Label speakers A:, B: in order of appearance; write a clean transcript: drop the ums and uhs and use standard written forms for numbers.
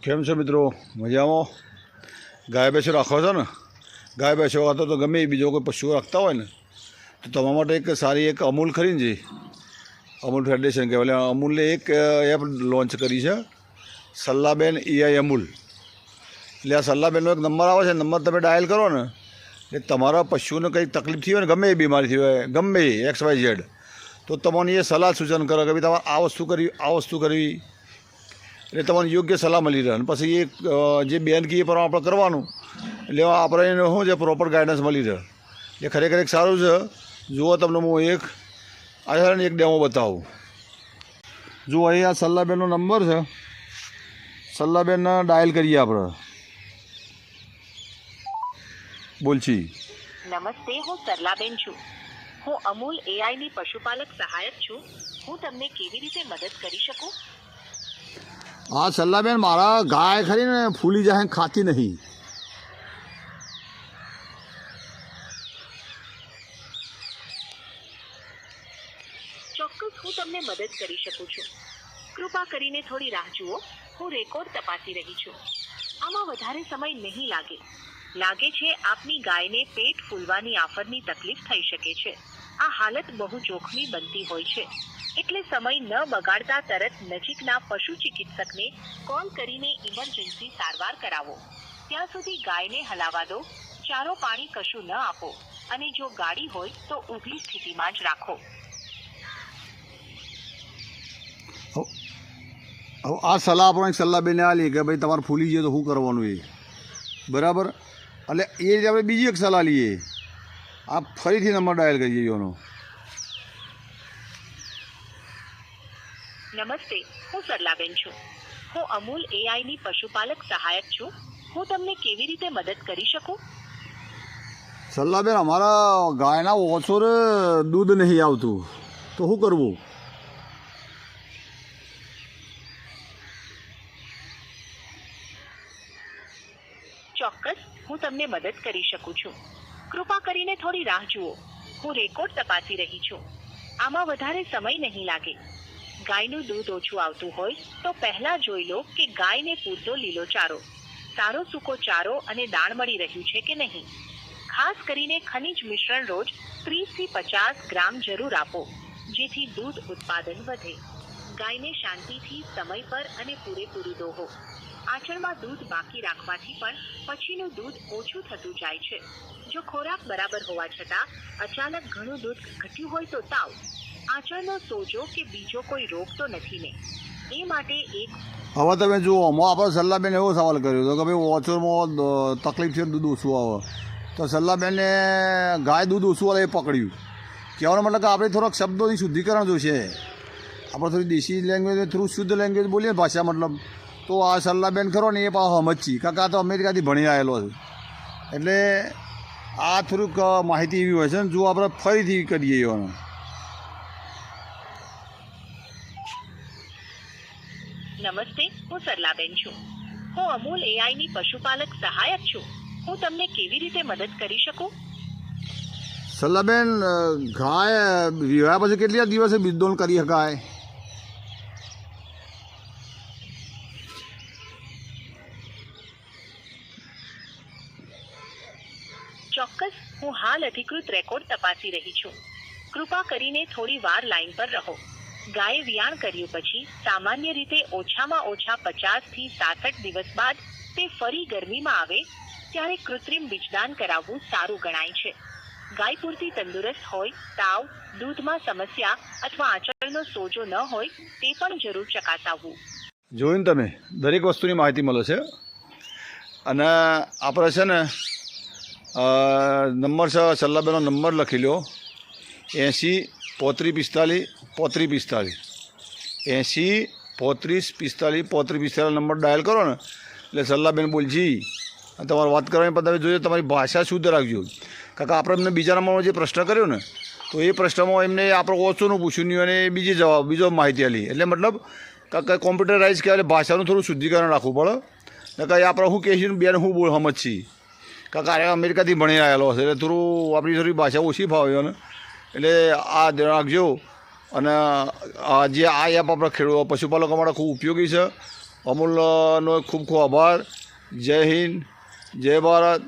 A: કેમ છો મિત્રો? મજામાં? ગાય ભેંસો રાખો છો ને? ગાય ભેંસો રાખો તો ગમે એ બીજો કોઈ પશુ રાખતા હોય ને તો તમારા માટે એક સારી એક અમૂલ ખરીને છે, અમૂલ ફેડરેશન કહેવાય. અમૂલે એક એપ લોન્ચ કરી છે, સલ્લાબેન EI અમૂલ. એટલે આ સલ્લાબેનનો એક નંબર આવે છે, નંબર તમે ડાયલ કરો ને એટલે તમારા પશુને કંઈ તકલીફ થઈ હોય ને, ગમે એ બીમારી થઈ હોય, ગમે એ XYZ, તો તમને એ સલાહ સૂચન કરે કે ભાઈ તમારે આ વસ્તુ કરવી, આ વસ્તુ કરવી, એટલે તમને યોગ્ય સલાહ મળી રહે. અને પછી એ જે બેન કી એ પ્રમાણે આપણે કરવાનું, એટલે આપણે એને શું છે પ્રોપર ગાઈડન્સ મળી રહે. એ ખરેખર એક સારું છે. જુઓ, તમને હું એક આ એક ડેમો બતાવું. જુઓ, અહીં આ સલ્લાબેનનો નંબર છે, સલ્લાબેનને ડાયલ કરીએ આપણે. બોલછી.
B: નમસ્તે, હું સરલાબેન છું. હું અમૂલ AI ની પશુપાલક સહાયક છું. હું તમને કેવી રીતે મદદ કરી શકું?
A: હા સલ્લાબેન, મારા ગાય ખરીને ફૂલી જાય, ખાતી નહીં.
B: ચોક્કસ હું તમને મદદ કરી શકું છું. કૃપા કરીને થોડી રાહ જુઓ. હું રેકોર્ડ તપાસી રહી છું. આમાં વધારે સમય નહીં લાગે છે આપની ગાયને પેટ ફૂલવાની આફતની તકલીફ થઈ શકે છે. આ હાલત બહુ જોખમી બનતી હોય છે, એટલે સમય ન બગાડતા તરત નજીકના પશુ ચિકિત્સકને કોલ કરીને ઇમરજન્સી સારવાર કરાવો. ત્યાં સુધી ગાયને હલાવા દો, ચારો પાણી કશું ન આપો, અને જો ગાડી હોય તો ઊભી સ્થિતિમાં જ રાખો.
A: હવે આ સલાહ આપણે સલ્લાબેને આલી કે ભાઈ તમારે ફૂલી જાય તો શું કરવાનું એ બરાબર. એટલે એ રીતે આપણે બીજી એક સલાહ લઈએ. આ ફરીથી નંબર ડાયલ કરીએ એનો.
B: નમસ્તે, હું સરલાબેન છું. હું અમૂલ AI ની પશુપાલક સહાયક છું. હું તમને કેવી રીતે મદદ કરી શકું?
A: સલ્લાબેન, અમારા ગાયના ઓછોરે દૂધ નહીં આવતું, તો શું કરવું?
B: ચોક્કસ હું તમને મદદ કરી શકું છું. કૃપા કરીને થોડી રાહ જુઓ. હું રેકોર્ડ તપાસી રહી છું. આમાં વધારે સમય નહીં લાગે. ગાયનું દૂધ ઓછું આવતું હોય તો પહેલા જોઈ લો કે ગાયને પૂરતો લીલો ચારો, સારો સૂકો ચારો અને દાણ મળી રહ્યું છે કે નહીં. ખાસ કરીને ખનિજ મિશ્રણ રોજ 30 થી 50 ગ્રામ જરૂર આપો, જેથી દૂધ ઉત્પાદન વધે. ગાયને શાંતિથી, સમય પર અને પૂરેપૂરું દોહો. આંચળમાં દૂધ બાકી રાખવાથી પણ પછીનું દૂધ ઓછું થતું જાય છે. જો ખોરાક બરાબર હોવા છતાં અચાનક ઘણું દૂધ ઘટ્યું હોય તો તાવ, આંચળનો સોજો કે બીજો કોઈ રોગ તો નથી ને? એ માટે એક
A: હવે તમે જુઓ, આપણે સલ્લાબેન એવો સવાલ કર્યો હતો કે ભાઈ ઓછોમાં તકલીફ છે, દૂધ ઓછું આવે, તો સલ્લાબેનને ગાય દૂધ ઓછું આવે એ પકડ્યું. કહેવાનો મતલબ કે આપણે થોડાક શબ્દોની શુદ્ધિકરણ જોશે. આપણે થોડી દેશી લેંગ્વેજ, થોડું શુદ્ધ લેંગ્વેજ બોલીએ ભાષા, મતલબ તો આ સલ્લાબેન ખરો ને એ પાછો સમજી, કાકા આ તો અમેરિકાથી ભણી આવેલો છે. એટલે આ થોડુંક માહિતી એવી હોય છે ને. જો આપણે ફરીથી કરીએ એનો.
B: નમસ્તે, હું સરલાબેન છું. હું અમૂલ AI ની પશુપાલક સહાયક છું. હું તમને કેવી રીતે મદદ કરી શકું?
A: સલ્લાબેન, ગાય વિવાહ પછી કેટલા દિવસે બીજદોણ કરી શકાય?
B: ચોક્કસ હું હાલ અધિકૃત રેકોર્ડ તપાસી રહી છું. કૃપા કરીને થોડી વાર લાઈન પર રહો. ગાયે વિયાણ કર્યું પછી સામાન્ય રીતે ઓછામાં ઓછા 50 થી 66 દિવસ બાદ તે ફરી ગરમીમાં આવે ત્યારે કૃત્રિમ બીજદાન કરાવવું સારું ગણાય છે. ગાય પૂરતી તંદુરસ્ત હોય, તાવ, દૂધમાં સમસ્યા અથવા આંચળનો સોજો ન હોય તે પણ જરૂર ચકાસાવવું.
A: જોયું તમે, દરેક વસ્તુની માહિતી મળે છે. અને આપણે છે ને નંબર છે, સલ્લાબેનનો નંબર લખી લો, 80 35 45 45 80 35 45 45 નંબર ડાયલ કરો ને એટલે સલ્લાબેન બોલજી અને તમારે વાત કરવાની પદ્ધતિ જોઈએ. તમારી ભાષા શુદ્ધ રાખજો. કાકા આપણે એમને બીજા નંબરનો જે પ્રશ્ન કર્યો ને, તો એ પ્રશ્નમાં એમને આપણે ઓછુંનું પૂછ્યું નહીં અને બીજો માહિતી આલી. એટલે મતલબ કાકા કોમ્પ્યુટરાઇઝ કહેવાય, ભાષાનું થોડું શુદ્ધિકરણ રાખવું પડે. કાકા આપણે શું કહીશું બેન હું બોલ સમજછી, કાકા અરે અમેરિકાથી ભણી આવેલો હશે એટલે થોડું આપણી થોડી ભાષા ઓછી ફાવે ને, એટલે આ ધ્યાન રાખજો. અને જે આ એપ આપણે પશુપાલકો માટે ખૂબ ઉપયોગી છે. અમૂલનો ખૂબ ખૂબ આભાર. જય હિન્દ, જય ભારત.